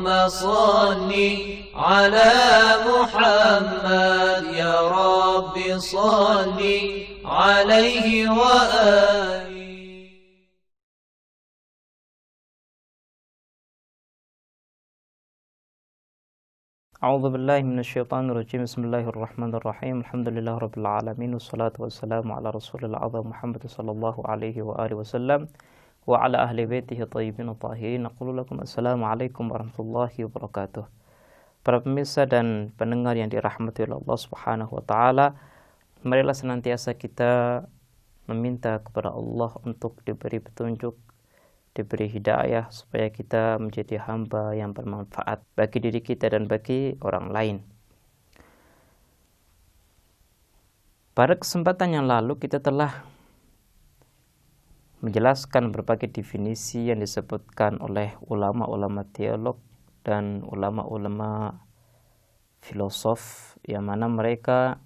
صل على محمد يا رب صل عليه وآله. أعوذ بالله من الشيطان الرجيم. بسم الله الرحمن الرحيم. الحمد لله رب العالمين والصلاة والسلام على رسول الأعظم محمد صلى الله عليه وآله وسلم وعلى أهل بيته الطيبين الطاهرين. أقول لكم السلام عليكم warahmatullahi wabarakatuh. Para pemirsa dan pendengar yang dirahmati oleh Allah Subhanahu wa taala, marilah senantiasa kita meminta kepada Allah untuk diberi petunjuk, diberi hidayah supaya kita menjadi hamba yang bermanfaat bagi diri kita dan bagi orang lain. Pada kesempatan yang lalu kita telah menjelaskan berbagai definisi yang disebutkan oleh ulama-ulama teolog dan ulama-ulama filosof, yang mana mereka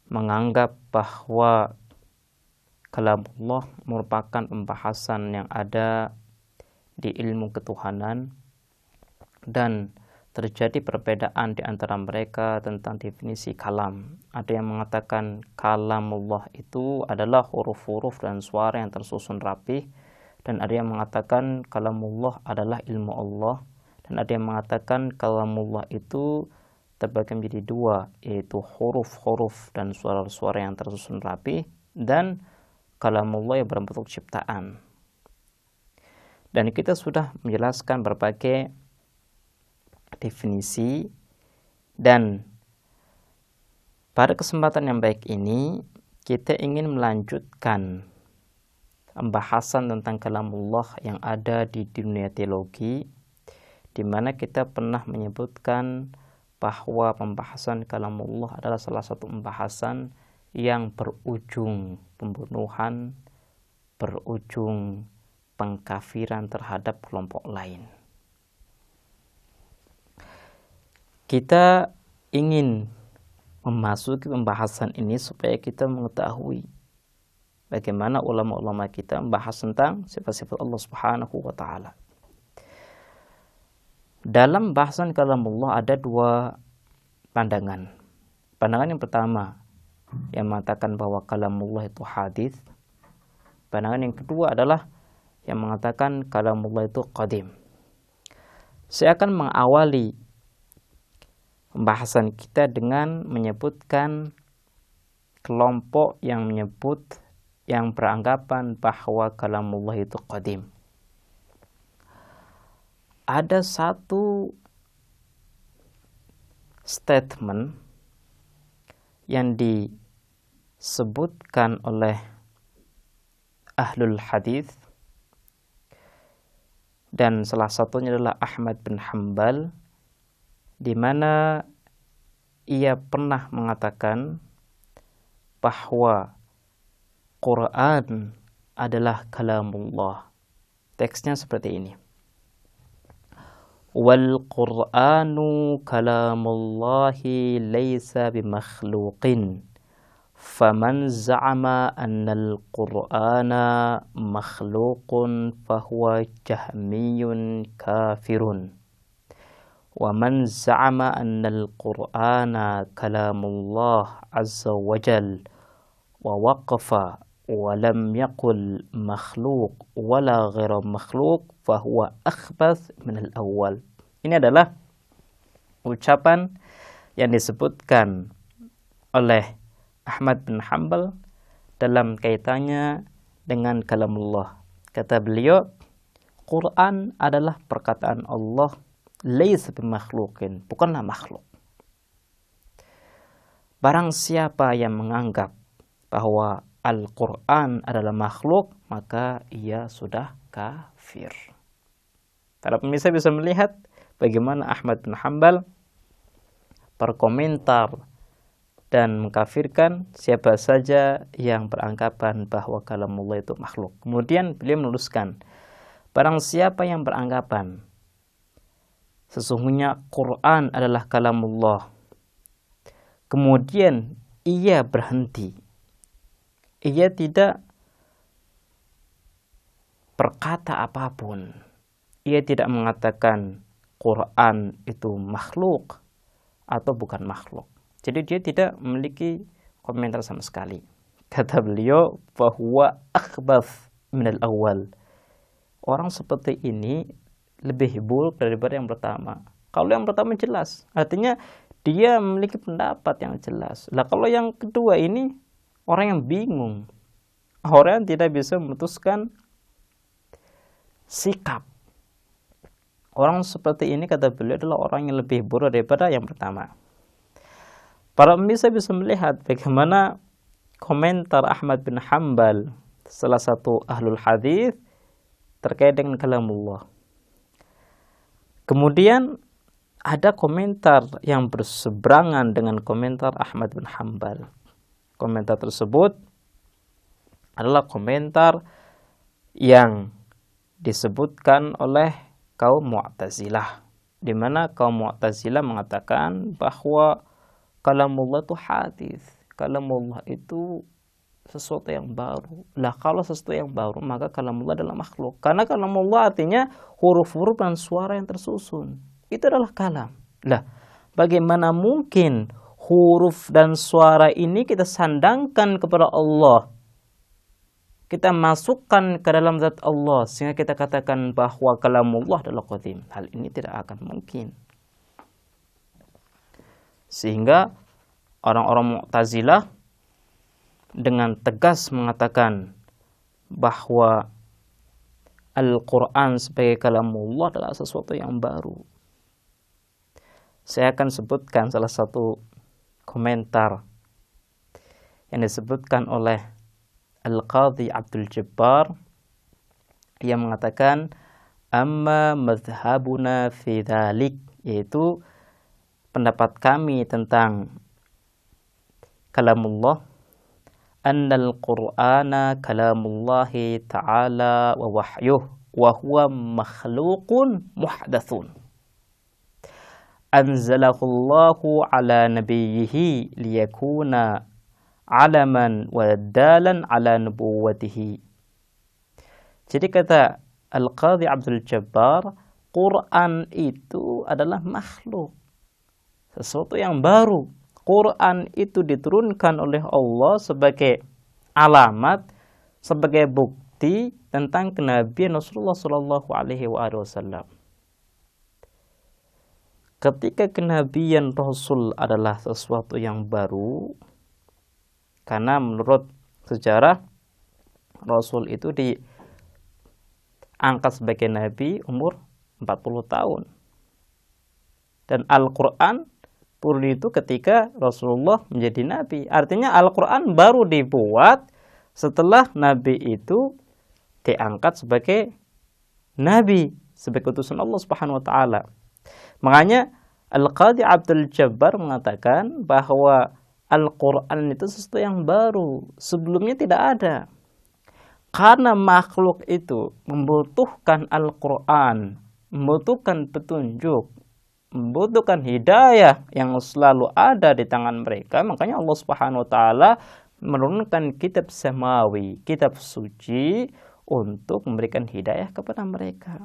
menganggap bahwa kalamullah merupakan pembahasan yang ada di ilmu ketuhanan, dan terjadi perbedaan di antara mereka tentang definisi kalam. Ada yang mengatakan kalamullah itu adalah huruf-huruf dan suara yang tersusun rapi, dan ada yang mengatakan kalamullah adalah ilmu Allah, dan ada yang mengatakan kalamullah itu terbagi menjadi dua, yaitu huruf-huruf dan suara-suara yang tersusun rapi, dan kalamullah yang berbentuk ciptaan. Dan kita sudah menjelaskan berbagai definisi, dan pada kesempatan yang baik ini kita ingin melanjutkan pembahasan tentang kalamullah yang ada di dunia teologi, di mana kita pernah menyebutkan bahwa pembahasan kalamullah adalah salah satu pembahasan yang berujung pembunuhan, berujung pengkafiran terhadap kelompok lain. Kita ingin memasuki pembahasan ini supaya kita mengetahui bagaimana ulama-ulama kita membahas tentang sifat-sifat Allah Subhanahu wa taala. Dalam bahasan kalamullah ada dua pandangan. Pandangan yang pertama yang mengatakan bahwa kalamullah itu hadis. Pandangan yang kedua adalah yang mengatakan kalamullah itu qadim. Saya akan mengawali pembahasan kita dengan menyebutkan kelompok yang beranggapan bahwa kalamullah itu qadim. Ada satu statement yang disebutkan oleh ahlul hadis, dan salah satunya adalah Ahmad bin Hanbal, di mana ia pernah mengatakan bahwa Quran adalah kalamullah. Teksnya seperti ini: wal Qur'anu kalamullahi laysa bimakhluqin faman za'ama annal Qur'ana makhluqun fahuwa jahmiyun kafirun wa man za'ama annal Qur'ana kalamullah azza wa jal wa waqafa wa lam yaqul makhluq wala ghairu makhluq fahuwa akhbath min al-awwal. Ini adalah ucapan yang disebutkan oleh Ahmad bin Hanbal dalam kaitannya dengan kalamullah. Kata beliau, Quran adalah perkataan Allah, laisa bimakhluqin, bukanlah makhluk. Barang siapa yang menganggap bahwa Al-Quran adalah makhluk, maka ia sudah kafir. Para pemirsa bisa melihat bagaimana Ahmad bin Hanbal berkomentar dan mengkafirkan siapa saja yang beranggapan bahwa kalamullah itu makhluk. Kemudian beliau menuliskan, barang siapa yang beranggapan sesungguhnya Quran adalah kalamullah, kemudian ia berhenti, ia tidak berkata apapun, ia tidak mengatakan Quran itu makhluk atau bukan makhluk. Jadi dia tidak memiliki komentar sama sekali. Kata beliau, bahwa akhbath minal awal. Orang seperti ini lebih buruk daripada yang pertama. Kalau yang pertama jelas, artinya dia memiliki pendapat yang jelas. Lah kalau yang kedua ini orang yang bingung, orang yang tidak bisa memutuskan sikap. Orang seperti ini kata beliau adalah orang yang lebih buruk daripada yang pertama. Para pemirsa bisa melihat bagaimana komentar Ahmad bin Hanbal, salah satu ahlul hadis, terkait dengan kalamullah. Kemudian ada komentar yang berseberangan dengan komentar Ahmad bin Hanbal. Komentar tersebut adalah komentar yang disebutkan oleh kaum Mu'tazilah, di mana kaum Mu'tazilah mengatakan bahwa kalamullah itu hadis, kalamullah itu sesuatu yang baru. Lah kalau sesuatu yang baru maka kalamullah adalah makhluk. Karena kalamullah artinya huruf-huruf dan suara yang tersusun. Itu adalah kalam. Lah bagaimana mungkin huruf dan suara ini kita sandangkan kepada Allah, kita masukkan ke dalam zat Allah sehingga kita katakan bahwa kalamullah adalah qadim? Hal ini tidak akan mungkin. Sehingga orang-orang Mu'tazilah dengan tegas mengatakan bahwa Al-Quran sebagai kalamullah adalah sesuatu yang baru. Saya akan sebutkan salah satu komentar yang disebutkan oleh Al-Qadhi Abdul Jabbar yang mengatakan amma madhhabuna fi dhalik, yaitu pendapat kami tentang kalamullah, annal qur'ana kalamullahi ta'ala wa wahyuh wa huwa makhluqun muhdathun anzalahu Allahu ala nabiyhi liyakuna alaman wa dalan ala nubuwwatihi. Jadi kata Al-Qadhi Abdul Jabbar, Quran itu adalah makhluk, sesuatu yang baru. Quran itu diturunkan oleh Allah sebagai alamat, sebagai bukti tentang kenabian Rasulullah Shallallahu Alaihi Wasallam. Ketika kenabian Rasul adalah sesuatu yang baru, karena menurut sejarah Rasul itu diangkat sebagai nabi umur 40 tahun. Dan Al-Quran turun itu ketika Rasulullah menjadi nabi. Artinya Al-Quran baru dibuat setelah nabi itu diangkat sebagai nabi, sebagai utusan Allah Subhanahu wa taala. Makanya Al-Qadhi Abdul Jabbar mengatakan bahwa Al-Quran itu sesuatu yang baru, sebelumnya tidak ada. Karena makhluk itu membutuhkan Al-Quran, membutuhkan petunjuk, membutuhkan hidayah yang selalu ada di tangan mereka, makanya Allah Subhanahu wa taala menurunkan kitab samawi, kitab suci untuk memberikan hidayah kepada mereka.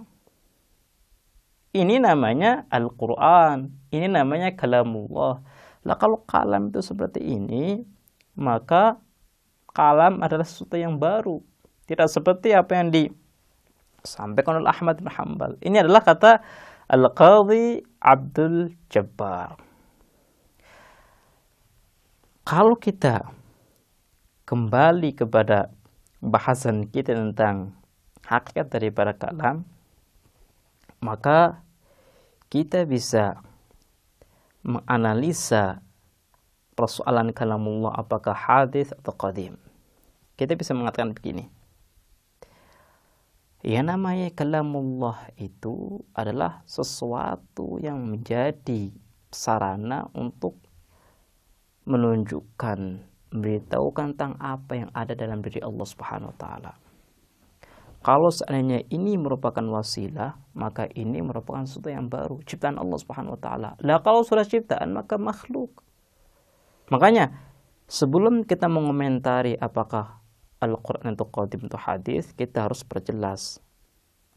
Ini namanya Al-Quran, ini namanya kalamullah. Lah kalau kalam itu seperti ini, maka kalam adalah sesuatu yang baru, tidak seperti apa yang disampaikan oleh Ahmad bin Hanbal. Ini adalah kata Al-Qadhi Abdul Jabbar. Kalau kita kembali kepada bahasan kita tentang hakikat daripada kalam, maka kita bisa menganalisa persoalan kalamullah apakah hadis atau qadim. Kita bisa mengatakan begini. Ya namanya kalamullah itu adalah sesuatu yang menjadi sarana untuk menunjukkan, memberitahukan tentang apa yang ada dalam diri Allah Subhanahu wa taala. Kalau seandainya ini merupakan wasilah, maka ini merupakan sesuatu yang baru, ciptaan Allah Subhanahu wa taala. Lah kalau sudah ciptaan maka makhluk. Makanya sebelum kita mengomentari apakah Al-Quran itu qadim atau hadis, kita harus perjelas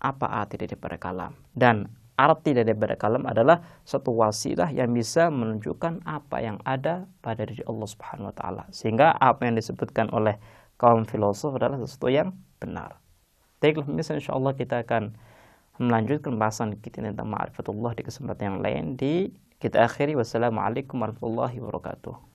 apa arti daripada kalam. Dan arti daripada kalam adalah suatu wasilah yang bisa menunjukkan apa yang ada pada diri Allah Subhanahu wa taala. Sehingga apa yang disebutkan oleh kaum filosof adalah sesuatu yang benar. Baiklah, insyaallah kita akan melanjutkan bahasan kita tentang ma'rifatullah di kesempatan yang lain. Kita akhiri, wassalamualaikum warahmatullahi wabarakatuh.